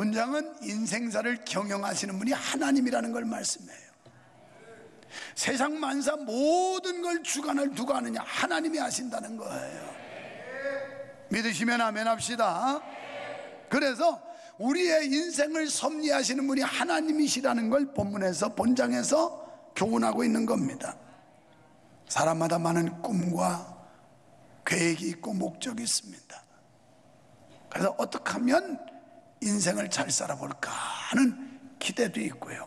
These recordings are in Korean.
본장은 인생사를 경영하시는 분이 하나님이라는 걸 말씀해요. 세상 만사 모든 걸 주관을 누가 하느냐? 하나님이 하신다는 거예요. 믿으시면 아멘 합시다. 그래서 우리의 인생을 섭리하시는 분이 하나님이시라는 걸 본문에서, 본장에서 교훈하고 있는 겁니다. 사람마다 많은 꿈과 계획이 있고 목적이 있습니다. 그래서 어떻게 하면 인생을 잘 살아볼까 하는 기대도 있고요.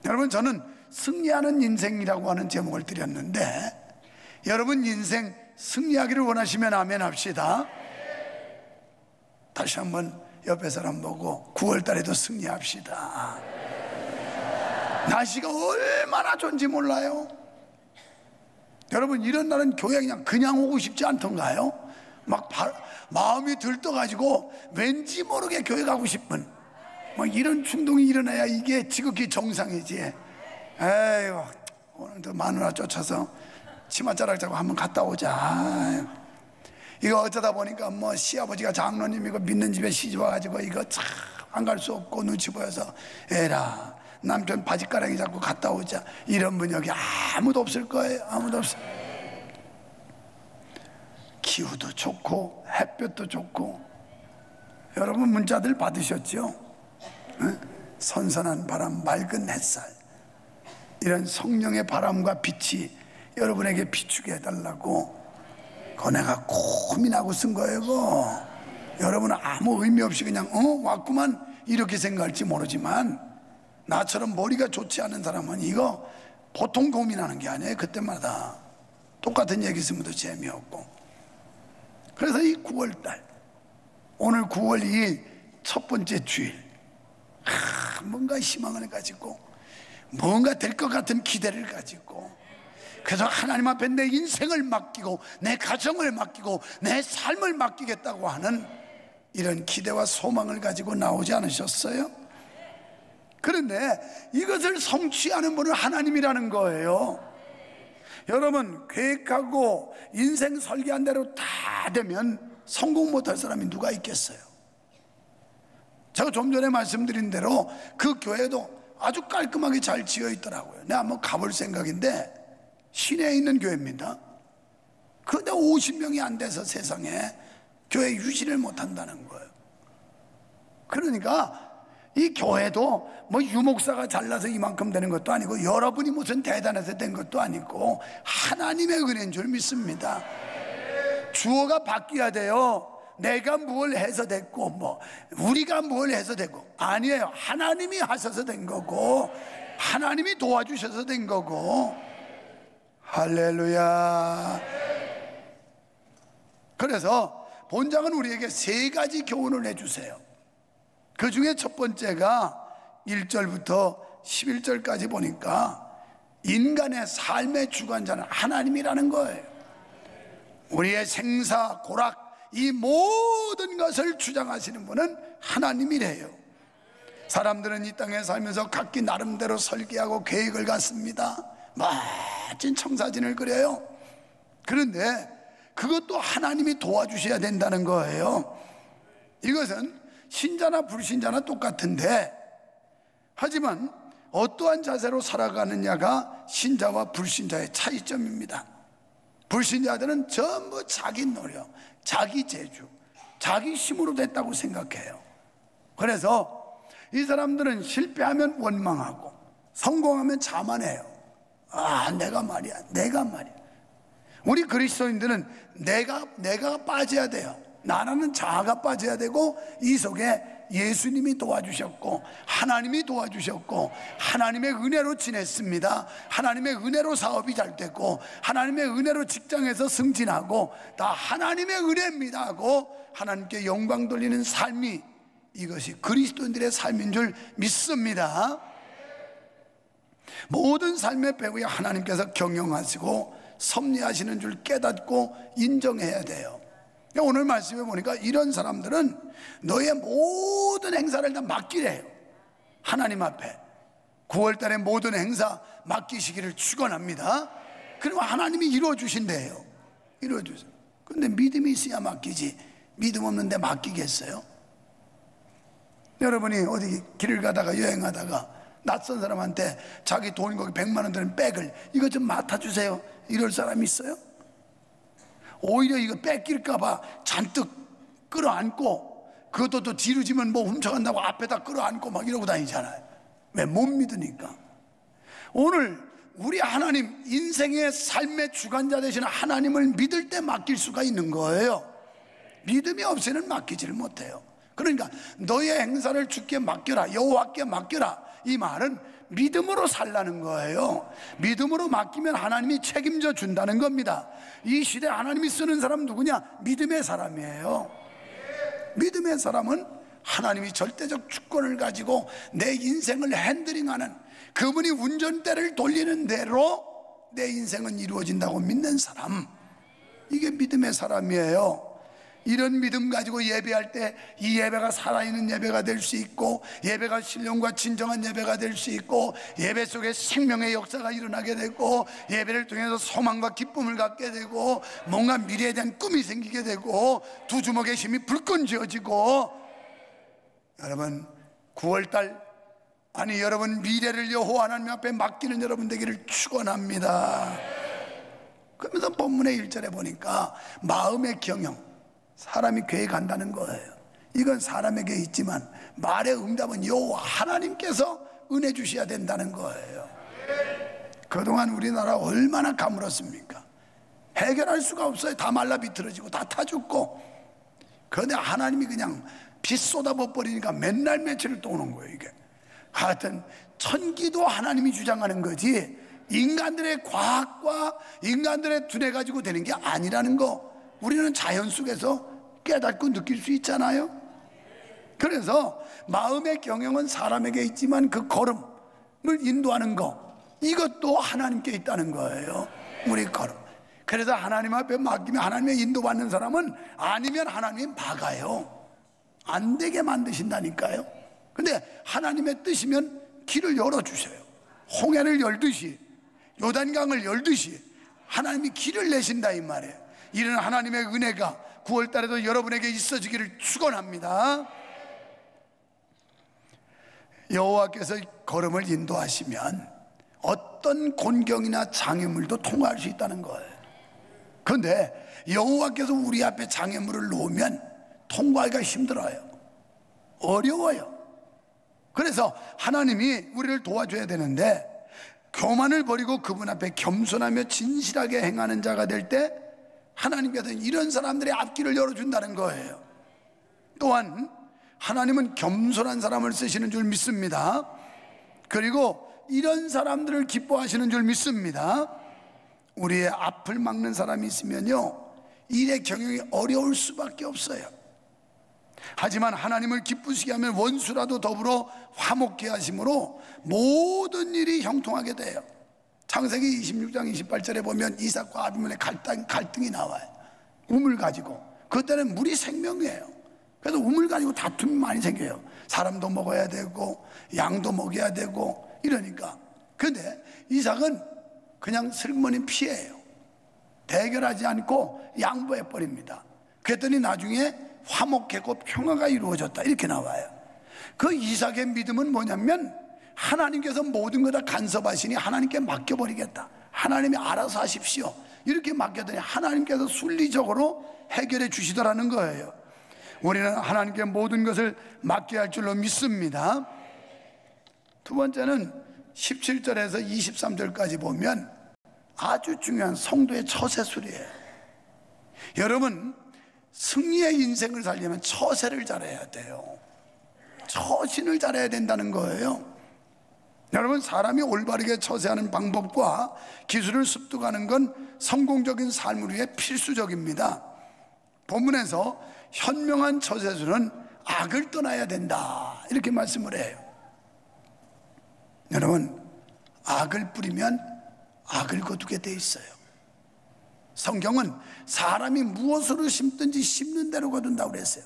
여러분, 저는 승리하는 인생이라고 하는 제목을 드렸는데, 여러분 인생 승리하기를 원하시면 아멘 합시다. 다시 한번 옆에 사람 보고 9월 달에도 승리합시다. 날씨가 얼마나 좋은지 몰라요. 여러분, 이런 날은 교회 그냥 오고 싶지 않던가요? 막 마음이 들떠가지고 왠지 모르게 교회 가고 싶은 막 이런 충동이 일어나야 이게 지극히 정상이지. 에휴, 오늘도 마누라 쫓아서 치맛자락 잡고 한번 갔다 오자. 이거 어쩌다 보니까 뭐 시아버지가 장로님이고 믿는 집에 시집 와가지고 이거 참 안 갈 수 없고 눈치 보여서 에라, 남편 바지가랑이 잡고 갔다 오자. 이런 분 여기 아무도 없을 거예요. 아무도 없어요. 기후도 좋고 햇볕도 좋고. 여러분 문자들 받으셨죠? 응? 선선한 바람, 맑은 햇살, 이런 성령의 바람과 빛이 여러분에게 비추게 해달라고 그거 내가 고민하고 쓴 거예요. 그거 여러분은 아무 의미 없이 그냥 왔구만 이렇게 생각할지 모르지만, 나처럼 머리가 좋지 않은 사람은 이거 보통 고민하는 게 아니에요. 그때마다 똑같은 얘기 있으면 더 재미없고. 그래서 이 9월달, 오늘 9월 2일 첫 번째 주일, 뭔가 희망을 가지고 뭔가 될 것 같은 기대를 가지고, 그래서 하나님 앞에 내 인생을 맡기고 내 가정을 맡기고 내 삶을 맡기겠다고 하는 이런 기대와 소망을 가지고 나오지 않으셨어요? 그런데 이것을 성취하는 분은 하나님이라는 거예요. 여러분, 계획하고 인생 설계한 대로 다 되면 성공 못할 사람이 누가 있겠어요? 제가 좀 전에 말씀드린 대로 그 교회도 아주 깔끔하게 잘 지어 있더라고요. 내가 한번 가볼 생각인데, 시내에 있는 교회입니다. 그런데 50명이 안 돼서 세상에 교회 유지를 못한다는 거예요. 그러니까 이 교회도 뭐 유목사가 잘나서 이만큼 되는 것도 아니고, 여러분이 무슨 대단해서 된 것도 아니고 하나님의 은혜인 줄 믿습니다. 주어가 바뀌어야 돼요. 내가 뭘 해서 됐고 뭐 우리가 뭘 해서 됐고 아니에요. 하나님이 하셔서 된 거고 하나님이 도와주셔서 된 거고. 할렐루야. 그래서 본장은 우리에게 세 가지 교훈을 해주세요. 그 중에 첫 번째가 1절부터 11절까지 보니까 인간의 삶의 주관자는 하나님이라는 거예요. 우리의 생사 고락 이 모든 것을 주장하시는 분은 하나님이래요. 사람들은 이 땅에 살면서 각기 나름대로 설계하고 계획을 갖습니다. 멋진 청사진을 그려요. 그런데 그것도 하나님이 도와주셔야 된다는 거예요. 이것은 신자나 불신자나 똑같은데, 하지만 어떠한 자세로 살아가느냐가 신자와 불신자의 차이점입니다. 불신자들은 전부 자기 노력, 자기 재주, 자기 힘으로 됐다고 생각해요. 그래서 이 사람들은 실패하면 원망하고 성공하면 자만해요. 내가 말이야. 우리 그리스도인들은 내가 빠져야 돼요. 나라는 자아가 빠져야 되고, 이 속에 예수님이 도와주셨고 하나님이 도와주셨고 하나님의 은혜로 지냈습니다. 하나님의 은혜로 사업이 잘 됐고 하나님의 은혜로 직장에서 승진하고 다 하나님의 은혜입니다 하고 하나님께 영광 돌리는 삶이, 이것이 그리스도인들의 삶인 줄 믿습니다. 모든 삶의 배후에 하나님께서 경영하시고 섭리하시는 줄 깨닫고 인정해야 돼요. 오늘 말씀에 보니까 이런 사람들은 너의 모든 행사를 다 맡기래요. 하나님 앞에 9월달에 모든 행사 맡기시기를 축원합니다. 그러면 하나님이 이루어주신대요. 이루어주세요. 그런데 믿음이 있어야 맡기지, 믿음 없는데 맡기겠어요? 여러분이 어디 길을 가다가 여행하다가 낯선 사람한테 자기 돈 거기 100만 원 드는 백을 이거 좀 맡아주세요 이럴 사람이 있어요? 오히려 이거 뺏길까봐 잔뜩 끌어안고, 그것도 또 뒤로 지면 뭐 훔쳐간다고 앞에다 끌어안고 막 이러고 다니잖아요. 왜? 못 믿으니까. 오늘 우리 하나님, 인생의 삶의 주관자 되시는 하나님을 믿을 때 맡길 수가 있는 거예요. 믿음이 없이는 맡기지를 못해요. 그러니까 너의 행사를 주께 맡겨라, 여호와께 맡겨라, 이 말은 믿음으로 살라는 거예요. 믿음으로 맡기면 하나님이 책임져 준다는 겁니다. 이 시대 하나님이 쓰는 사람 누구냐? 믿음의 사람이에요. 믿음의 사람은 하나님이 절대적 주권을 가지고 내 인생을 핸들링하는, 그분이 운전대를 돌리는 대로 내 인생은 이루어진다고 믿는 사람, 이게 믿음의 사람이에요. 이런 믿음 가지고 예배할 때 이 예배가 살아있는 예배가 될 수 있고, 예배가 신령과 진정한 예배가 될 수 있고, 예배 속에 생명의 역사가 일어나게 되고, 예배를 통해서 소망과 기쁨을 갖게 되고, 뭔가 미래에 대한 꿈이 생기게 되고, 두 주먹의 힘이 불끈 쥐어지고. 여러분 9월달, 아니 여러분 미래를 여호와 하나님 앞에 맡기는 여러분 되기를 축원합니다. 그러면서 본문의 1절에 보니까 마음의 경영, 사람이 교회 간다는 거예요. 이건 사람에게 있지만 말의 응답은 여호와 하나님께서 은혜 주셔야 된다는 거예요. 그동안 우리나라 얼마나 가물었습니까? 해결할 수가 없어요. 다 말라 비틀어지고 다 타 죽고. 그런데 하나님이 그냥 비 쏟아부어 버리니까 맨날 며칠을 또 오는 거예요. 이게 하여튼 천기도 하나님이 주장하는 거지 인간들의 과학과 인간들의 두뇌 가지고 되는 게 아니라는 거, 우리는 자연 속에서 깨닫고 느낄 수 있잖아요. 그래서 마음의 경영은 사람에게 있지만 그 걸음을 인도하는 거, 이것도 하나님께 있다는 거예요. 우리 걸음. 그래서 하나님 앞에 맡기면 하나님의 인도받는 사람은, 아니면 하나님이 막아요. 안 되게 만드신다니까요. 근데 하나님의 뜻이면 길을 열어주세요. 홍해를 열듯이, 요단강을 열듯이 하나님이 길을 내신다 이 말이에요. 이런 하나님의 은혜가 9월달에도 여러분에게 있어지기를 축원합니다. 여호와께서 걸음을 인도하시면 어떤 곤경이나 장애물도 통과할 수 있다는 거예요. 그런데 여호와께서 우리 앞에 장애물을 놓으면 통과하기가 힘들어요. 어려워요. 그래서 하나님이 우리를 도와줘야 되는데, 교만을 버리고 그분 앞에 겸손하며 진실하게 행하는 자가 될 때 하나님께서는 이런 사람들의 앞길을 열어준다는 거예요. 또한 하나님은 겸손한 사람을 쓰시는 줄 믿습니다. 그리고 이런 사람들을 기뻐하시는 줄 믿습니다. 우리의 앞을 막는 사람이 있으면요, 일의 경영이 어려울 수밖에 없어요. 하지만 하나님을 기쁘시게 하면 원수라도 더불어 화목케 하심으로 모든 일이 형통하게 돼요. 창세기 26장 28절에 보면 이삭과 아비멜렉 갈등이 나와요. 우물 가지고. 그때는 물이 생명이에요. 그래서 우물 가지고 다툼이 많이 생겨요. 사람도 먹어야 되고 양도 먹여야 되고 이러니까. 그런데 이삭은 그냥 슬그머니 피해요. 대결하지 않고 양보해 버립니다. 그랬더니 나중에 화목했고 평화가 이루어졌다 이렇게 나와요. 그 이삭의 믿음은 뭐냐면, 하나님께서 모든 거 다 간섭하시니 하나님께 맡겨버리겠다, 하나님이 알아서 하십시오 이렇게 맡겼더니 하나님께서 순리적으로 해결해 주시더라는 거예요. 우리는 하나님께 모든 것을 맡겨야 할 줄로 믿습니다. 두 번째는 17절에서 23절까지 보면 아주 중요한 성도의 처세술이에요. 여러분, 승리의 인생을 살려면 처세를 잘해야 돼요. 처신을 잘해야 된다는 거예요. 여러분, 사람이 올바르게 처세하는 방법과 기술을 습득하는 건 성공적인 삶을 위해 필수적입니다. 본문에서 현명한 처세술은 악을 떠나야 된다 이렇게 말씀을 해요. 여러분, 악을 뿌리면 악을 거두게 돼 있어요. 성경은 사람이 무엇으로 심든지 심는 대로 거둔다고 그랬어요.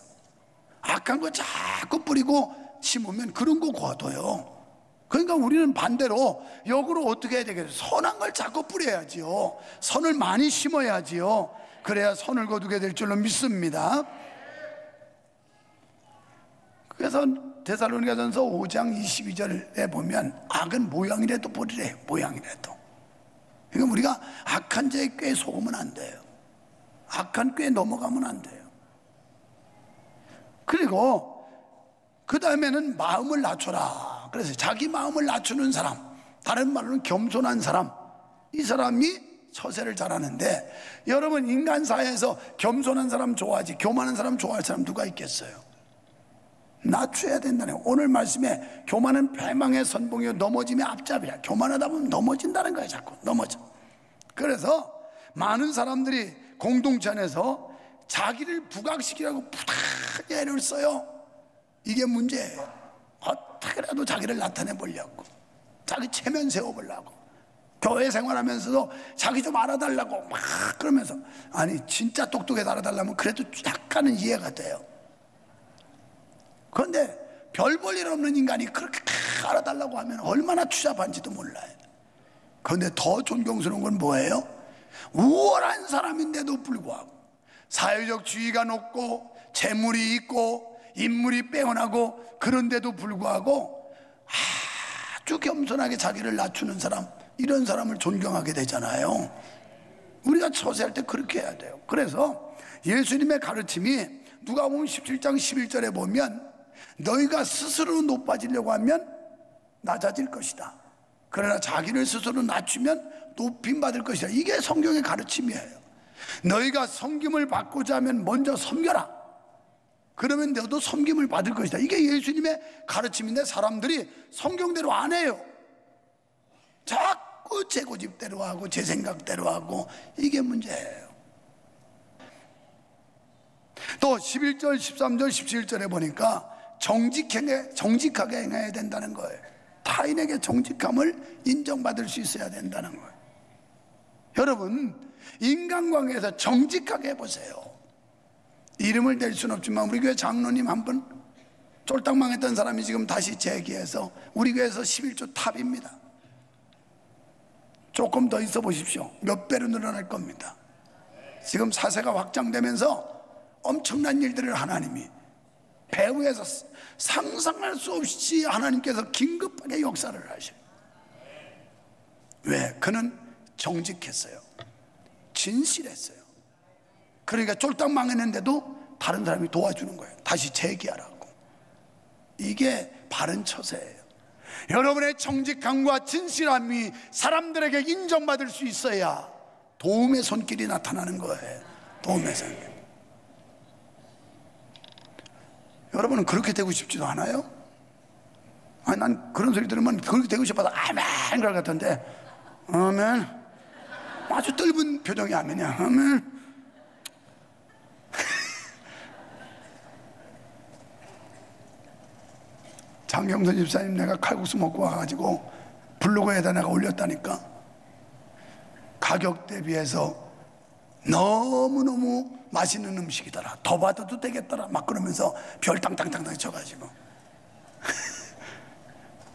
악한 거 자꾸 뿌리고 심으면 그런 거 거둬요. 그러니까 우리는 반대로 역으로 어떻게 해야 되겠어요? 선한 걸 자꾸 뿌려야지요. 선을 많이 심어야지요. 그래야 선을 거두게 될 줄로 믿습니다. 그래서 데살로니가전서 5장 22절에 보면 악은 모양이라도 버리래. 모양이라도. 그러니까 우리가 악한 자의 꾀에 속으면 안 돼요. 악한 꾀에 넘어가면 안 돼요. 그리고 그 다음에는 마음을 낮춰라. 그래서 자기 마음을 낮추는 사람, 다른 말로는 겸손한 사람, 이 사람이 처세를 잘하는데, 여러분 인간 사회에서 겸손한 사람 좋아하지 교만한 사람 좋아할 사람 누가 있겠어요? 낮춰야 된다는 거예요. 오늘 말씀에 교만은 패망의 선봉이요 넘어짐의 앞잡이야. 교만하다 보면 넘어진다는 거예요. 자꾸 넘어져. 그래서 많은 사람들이 공동체 안에서 자기를 부각시키려고 부탁하게 애를 써요. 이게 문제예요. 어떻게라도 자기를 나타내 보려고, 자기 체면 세워보려고, 교회 생활하면서도 자기 좀 알아달라고 막 그러면서, 아니 진짜 똑똑해서 알아달라면 그래도 약간은 이해가 돼요. 그런데 별 볼 일 없는 인간이 그렇게 알아달라고 하면 얼마나 추잡한지도 몰라요. 그런데 더 존경스러운 건 뭐예요? 우월한 사람인데도 불구하고 사회적 지위가 높고 재물이 있고 인물이 빼어나고, 그런데도 불구하고 아주 겸손하게 자기를 낮추는 사람, 이런 사람을 존경하게 되잖아요. 우리가 처세할 때 그렇게 해야 돼요. 그래서 예수님의 가르침이 누가복음 17장 11절에 보면, 너희가 스스로 높아지려고 하면 낮아질 것이다. 그러나 자기를 스스로 낮추면 높임받을 것이다. 이게 성경의 가르침이에요. 너희가 섬김을 받고자 하면 먼저 섬겨라. 그러면 너도 섬김을 받을 것이다. 이게 예수님의 가르침인데 사람들이 성경대로 안 해요. 자꾸 제 고집대로 하고 제 생각대로 하고, 이게 문제예요. 또 11절, 13절, 17절에 보니까 정직하게 행해야 된다는 거예요. 타인에게 정직함을 인정받을 수 있어야 된다는 거예요. 여러분, 인간관계에서 정직하게 해보세요. 이름을 댈 수는 없지만 우리 교회 장로님 한 분 쫄딱 망했던 사람이 지금 다시 재기해서 우리 교회에서 11조 탑입니다. 조금 더 있어 보십시오. 몇 배로 늘어날 겁니다. 지금 사세가 확장되면서 엄청난 일들을 하나님이 배후에서 상상할 수 없이 하나님께서 긴급하게 역사를 하셔요. 왜? 그는 정직했어요. 진실했어요. 그러니까 쫄딱 망했는데도 다른 사람이 도와주는 거예요. 다시 재기하라고. 이게 바른 처세예요. 여러분의 정직함과 진실함이 사람들에게 인정받을 수 있어야 도움의 손길이 나타나는 거예요. 도움의 손길. 여러분은 그렇게 되고 싶지도 않아요? 아니, 난 그런 소리 들으면 그렇게 되고 싶어서 아멘 그럴 것 같은데, 아멘, 아주 떫은 표정이 아멘이야. 아멘. 장경선 집사님 내가 칼국수 먹고 와가지고 블로그에다 내가 올렸다니까. 가격 대비해서 너무너무 맛있는 음식이더라. 더 받아도 되겠더라. 막 그러면서 별 땅땅땅땅 쳐가지고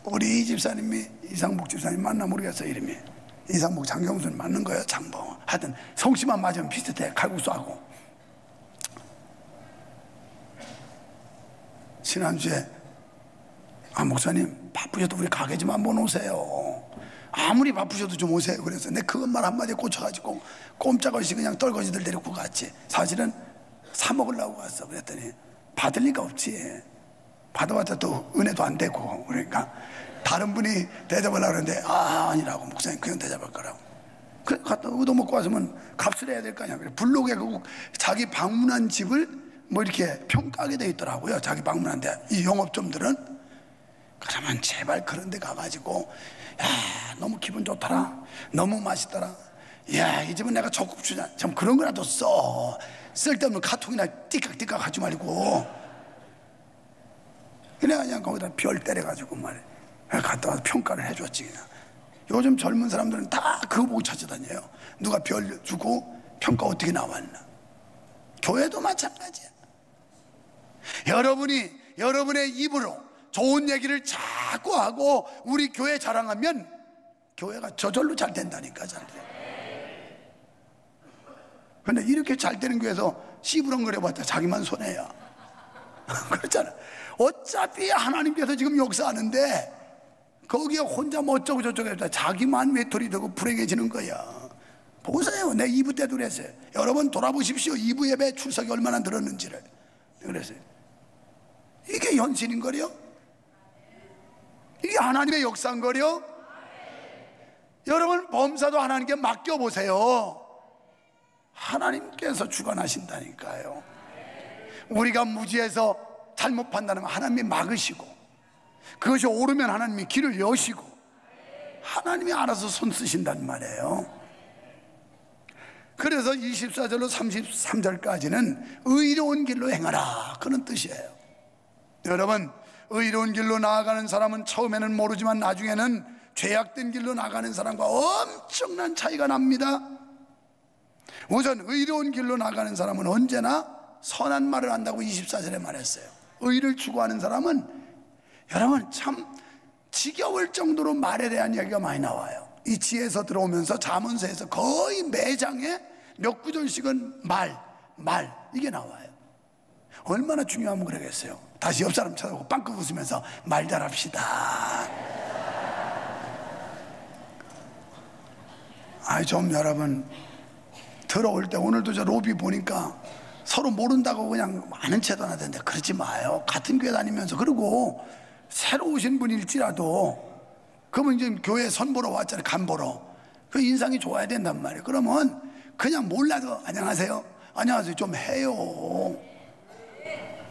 우리 이 집사님이 이상복 집사님 맞나 모르겠어. 이름이 이상복 장경순 맞는 거예요. 장봉 하여튼 성씨만 맞으면 비슷해. 칼국수하고. 지난주에 목사님 바쁘셔도 우리 가게 좀 한번 오세요. 아무리 바쁘셔도 좀 오세요. 그래서 내 그것만 한마디에 꽂혀가지고 꼼짝없이 그냥 떨거지들 데리고 갔지. 사실은 사 먹으려고 갔어. 그랬더니 받을 리가 없지. 받아봤자 또 은혜도 안 되고, 그러니까 다른 분이 대접하려고 그러는데 아니라고. 목사님 그냥 대접할 거라고. 그래 갔다 얻어먹고 왔으면 값을 해야 될 거 아니야. 블로그에 자기 방문한 집을 뭐 이렇게 평가하게 돼 있더라고요. 자기 방문한 데. 이 영업점들은. 그러면 제발 그런 데 가가지고, 야 너무 기분 좋더라, 너무 맛있더라, 야 이 집은 내가 적극 주자, 좀 그런 거라도 써. 쓸데없는 카톡이나 띠깍띠깍 하지 말고. 그냥 거기다 별 때려가지고 말이야 갔다 와서 평가를 해줬지. 그냥 요즘 젊은 사람들은 다 그거 보고 찾아다녀요. 누가 별 주고 평가 어떻게 나왔나. 교회도 마찬가지야. 여러분이 여러분의 입으로 좋은 얘기를 자꾸 하고 우리 교회 자랑하면 교회가 저절로 잘 된다니까. 잘 돼. 그런데 이렇게 잘 되는 교회에서 씨부렁거려봤자 자기만 손해야. 그렇잖아. 어차피 하나님께서 지금 역사하는데 거기에 혼자 뭐 어쩌고 저쩌고 했다 자기만 외톨이 되고 불행해지는 거야. 보세요. 내 2부 때도 그랬어요. 여러분 돌아보십시오. 2부 예배 출석이 얼마나 늘었는지를. 그랬어요. 이게 현실인 거려? 이게 하나님의 역사인 거려? 여러분 범사도 하나님께 맡겨보세요. 하나님께서 주관하신다니까요. 우리가 무지해서 잘못 판단하면 하나님이 막으시고, 그것이 옳으면 하나님이 길을 여시고, 하나님이 알아서 손 쓰신단 말이에요. 그래서 24절로 33절까지는 의로운 길로 행하라, 그런 뜻이에요. 여러분, 의로운 길로 나아가는 사람은 처음에는 모르지만 나중에는 죄악된 길로 나가는 사람과 엄청난 차이가 납니다. 우선 의로운 길로 나가는 사람은 언제나 선한 말을 한다고 24절에 말했어요. 의를 추구하는 사람은 여러분 참 지겨울 정도로 말에 대한 이야기가 많이 나와요. 이 지혜서 들어오면서 잠언서에서 거의 매장에 몇 구절씩은 말 이게 나와요. 얼마나 중요하면 그러겠어요. 다시 옆 사람 쳐다보고 빵긋 웃으면서 말 잘합시다. 좀 여러분 들어올 때 오늘도 저 로비 보니까 서로 모른다고 그냥 아는 체도 안 하던데 그러지 마요. 같은 교회 다니면서. 그리고 새로 오신 분일지라도 그러면 이제 교회 선보러 왔잖아요. 간보러. 그 인상이 좋아야 된단 말이에요. 그러면 그냥 몰라도 안녕하세요 좀 해요.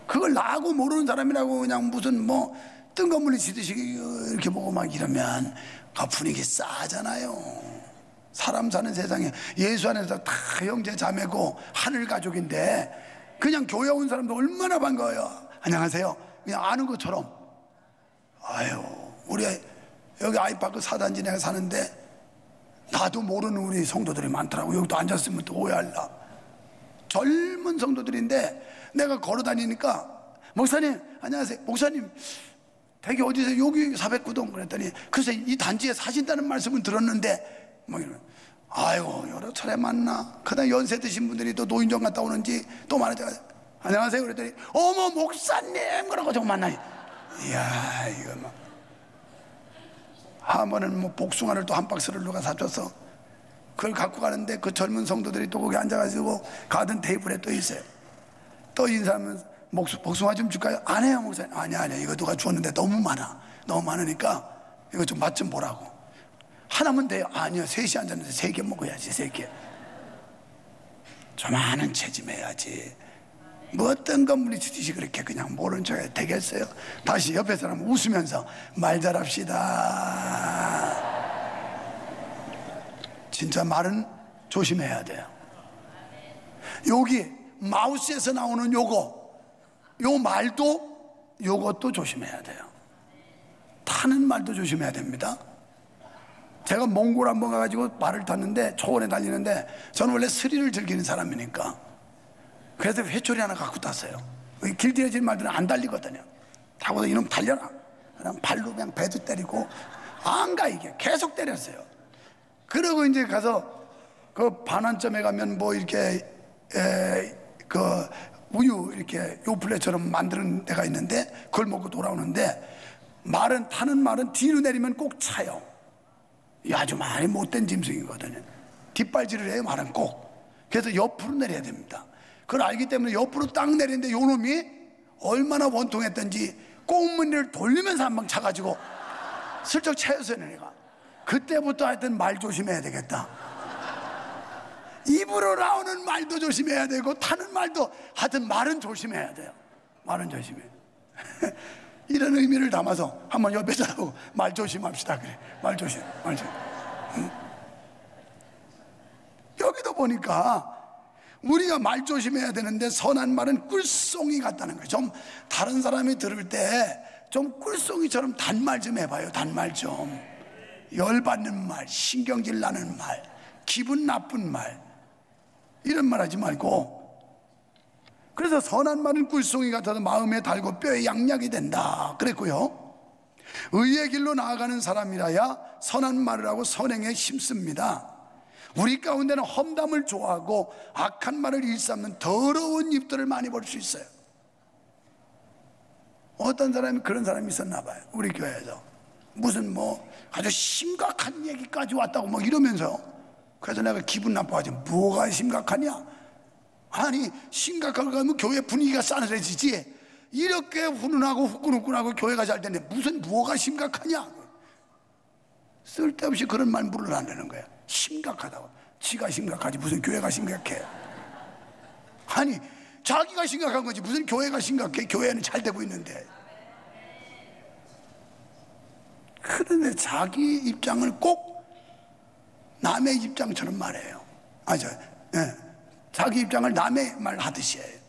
그걸 나하고 모르는 사람이라고 그냥 무슨 뭐 뜬금물이 지듯이 이렇게 보고 막 이러면 그 분위기 싸잖아요. 사람 사는 세상에 예수 안에서 다 형제 자매고 하늘 가족인데 그냥 교회 온 사람도 얼마나 반가워요. 안녕하세요 그냥 아는 것처럼. 우리 여기 아이파크 4단지 내가 사는데 나도 모르는 우리 성도들이 많더라고. 여기도 앉았으면 또 오해할라. 젊은 성도들인데 내가 걸어 다니니까 목사님 안녕하세요. 목사님 댁이 어디서? 여기 409동. 그랬더니 글쎄 이 단지에 사신다는 말씀은 들었는데 뭐 이러면 여러 차례 만나. 그다음 연세 드신 분들이 또 노인정 갔다 오는지 또 많은데 안녕하세요 그랬더니 어머 목사님 그러고 좀 만나요. 이야 이거 막 한 번은 뭐 복숭아를 또 한 박스를 누가 사줘서 그걸 갖고 가는데 그 젊은 성도들이 또 거기 앉아가지고 가든 테이블에 또 있어요. 또 인사하면 복숭아 좀 줄까요? 안 해요 목사님. 아니야 이거 누가 주었는데 너무 많으니까 이거 좀 맛 좀 보라고. 하나면 돼요. 아니요 3시 앉았는데 3개 먹어야지. 3개 좀 아는 체 좀 해야지. 뭐 어떤 건물이 주듯이 그렇게 그냥 모른 척 해도 되겠어요? 다시 옆에 사람 웃으면서 말 잘합시다. 진짜 말은 조심해야 돼요. 여기 마우스에서 나오는 요 말도 요것도 조심해야 돼요. 타는 말도 조심해야 됩니다. 제가 몽골 한번 가가지고 말을 탔는데 초원에 달리는데 저는 원래 스릴을 즐기는 사람이니까 그래서 회초리 하나 갖고 탔어요. 길들여진 말들은 안 달리거든요. 타고서 이놈 달려라. 그냥 발로 그냥 배도 때리고 안 가. 이게 계속 때렸어요. 그러고 이제 가서 그 반환점에 가면 뭐 이렇게 그 우유 이렇게 요플레처럼 만드는 데가 있는데 그걸 먹고 돌아오는데 타는 말은 뒤로 내리면 꼭 차요. 이 아주 많이 못된 짐승이거든요. 뒷발질을 해요. 말은 꼭. 그래서 옆으로 내려야 됩니다. 그걸 알기 때문에 옆으로 딱 내리는데 요놈이 얼마나 원통했던지 꽁무니를 돌리면서 한 방 차가지고 슬쩍 채였어요. 내가 그때부터 하여튼 말 조심해야 되겠다. 입으로 나오는 말도 조심해야 되고 타는 말도 하여튼 말은 조심해야 돼요. 말은 조심해. 이런 의미를 담아서 한번 옆에 사고 말 조심합시다. 그래 말 조심. 여기도 보니까 우리가 말 조심해야 되는데 선한 말은 꿀송이 같다는 거예요. 좀 다른 사람이 들을 때 좀 꿀송이처럼 단말 좀 해봐요. 단말 좀. 열받는 말, 신경질 나는 말, 기분 나쁜 말 이런 말 하지 말고. 그래서 선한 말은 꿀송이 같아서 마음에 달고 뼈에 양약이 된다 그랬고요. 의의 길로 나아가는 사람이라야 선한 말을 하고 선행에 힘씁니다. 우리 가운데는 험담을 좋아하고 악한 말을 일삼는 더러운 입들을 많이 볼 수 있어요. 어떤 사람이 그런 사람이 있었나 봐요. 우리 교회에서 무슨 아주 심각한 얘기까지 왔다고 이러면서, 그래서 내가 기분 나빠가지고 뭐가 심각하냐? 아니 심각하게 하면 교회 분위기가 싸늘해지지, 이렇게 훈훈하고 후끈후끈하고 교회가 잘 되는데 무슨 뭐가 심각하냐? 쓸데없이 그런 말 물어나는 거야. 심각하다고. 지가 심각하지 무슨 교회가 심각해? 아니 자기가 심각한 거지 무슨 교회가 심각해? 교회는 잘 되고 있는데. 그런데 자기 입장을 꼭 남의 입장처럼 말해요. 자기 입장을 남의 말 하듯이 해요.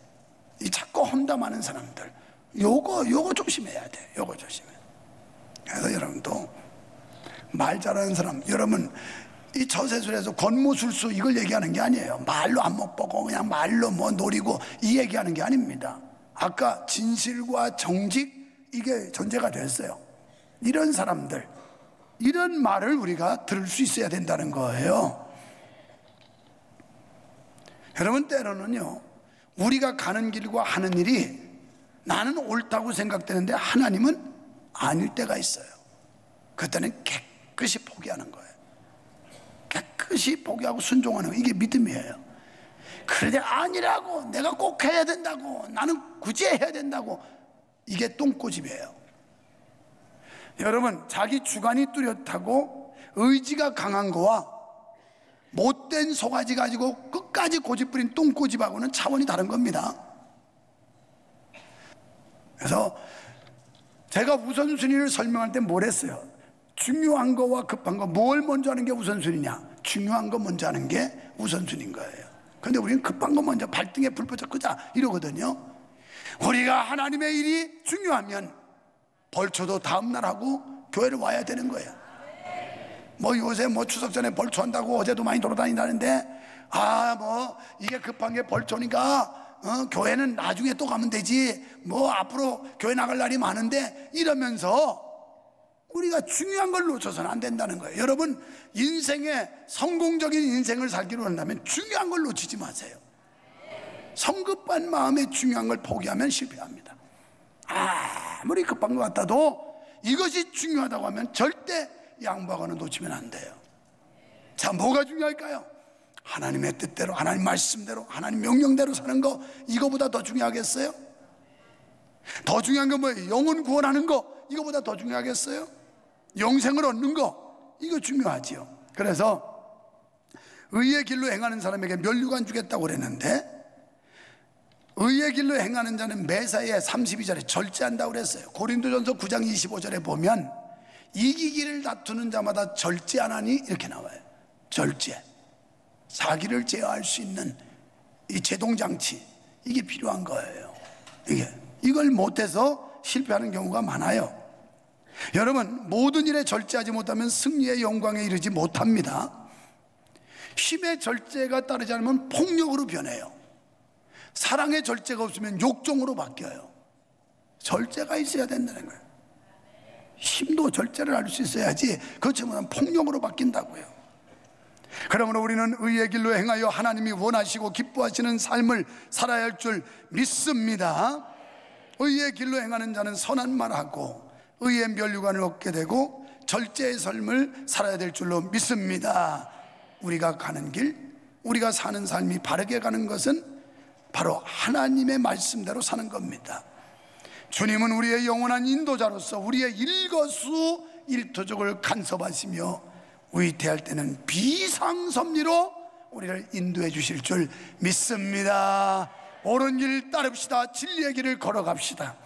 이 자꾸 험담하는 사람들, 요거 조심해야 돼. 요거 조심해. 그래서 여러분도 말 잘하는 사람, 여러분 이 저세술에서 권모술수 이걸 얘기하는 게 아니에요. 말로 안목 보고 그냥 말로 노리고 이 얘기하는 게 아닙니다. 아까 진실과 정직, 이게 전제가 됐어요. 이런 사람들, 이런 말을 우리가 들을 수 있어야 된다는 거예요. 여러분, 때로는요 우리가 가는 길과 하는 일이 나는 옳다고 생각되는데 하나님은 아닐 때가 있어요. 그때는 깨끗이 포기하는 거예요. 깨끗이 포기하고 순종하는 거, 이게 믿음이에요. 그런데 아니라고, 내가 꼭 해야 된다고, 나는 굳이 해야 된다고, 이게 똥꼬집이에요. 여러분, 자기 주관이 뚜렷하고 의지가 강한 거와 못된 소가지 가지고 끝까지 고집부린 똥꼬집하고는 차원이 다른 겁니다. 그래서 제가 우선순위를 설명할 때 뭘 했어요? 중요한 거와 급한 거, 뭘 먼저 하는 게 우선순위냐? 중요한 거 먼저 하는 게 우선순위인 거예요. 그런데 우리는 급한 거 먼저 발등에 불 붙여 끄자 이러거든요. 우리가 하나님의 일이 중요하면 벌초도 다음날 하고 교회를 와야 되는 거예요. 요새 추석 전에 벌초한다고 어제도 많이 돌아다닌다는데, 이게 급한 게 벌초니까 교회는 나중에 또 가면 되지, 앞으로 교회 나갈 날이 많은데, 이러면서 우리가 중요한 걸 놓쳐서는 안 된다는 거예요. 여러분, 인생에 성공적인 인생을 살기로 한다면 중요한 걸 놓치지 마세요. 성급한 마음에 중요한 걸 포기하면 실패합니다. 아무리 급한 것 같아도 이것이 중요하다고 하면 절대 양보하거나 놓치면 안 돼요. 자, 뭐가 중요할까요? 하나님의 뜻대로, 하나님 말씀대로, 하나님 명령대로 사는 거, 이거보다 더 중요하겠어요? 더 중요한 건 뭐예요? 영혼 구원하는 거, 이거보다 더 중요하겠어요? 영생을 얻는 거, 이거 중요하지요. 그래서 의의 길로 행하는 사람에게 면류관 주겠다고 그랬는데, 의의 길로 행하는 자는 매사에 32절에 절제한다고 그랬어요. 고린도전서 9장 25절에 보면 이기기를 다투는 자마다 절제하나니 이렇게 나와요. 절제, 자기를 제어할 수 있는 이 제동장치, 이게 필요한 거예요. 이걸 못해서 실패하는 경우가 많아요. 여러분, 모든 일에 절제하지 못하면 승리의 영광에 이르지 못합니다. 힘의 절제가 따르지 않으면 폭력으로 변해요. 사랑의 절제가 없으면 욕정으로 바뀌어요. 절제가 있어야 된다는 거예요. 힘도 절제를 할 수 있어야지, 그렇지 못하면 폭력으로 바뀐다고요. 그러므로 우리는 의의 길로 행하여 하나님이 원하시고 기뻐하시는 삶을 살아야 할 줄 믿습니다. 의의 길로 행하는 자는 선한 말하고 의의 면류관을 얻게 되고 절제의 삶을 살아야 될 줄로 믿습니다. 우리가 가는 길, 우리가 사는 삶이 바르게 가는 것은 바로 하나님의 말씀대로 사는 겁니다. 주님은 우리의 영원한 인도자로서 우리의 일거수일투족을 간섭하시며 위태할 때는 비상섭리로 우리를 인도해 주실 줄 믿습니다. 옳은 길 따릅시다. 진리의 길을 걸어갑시다.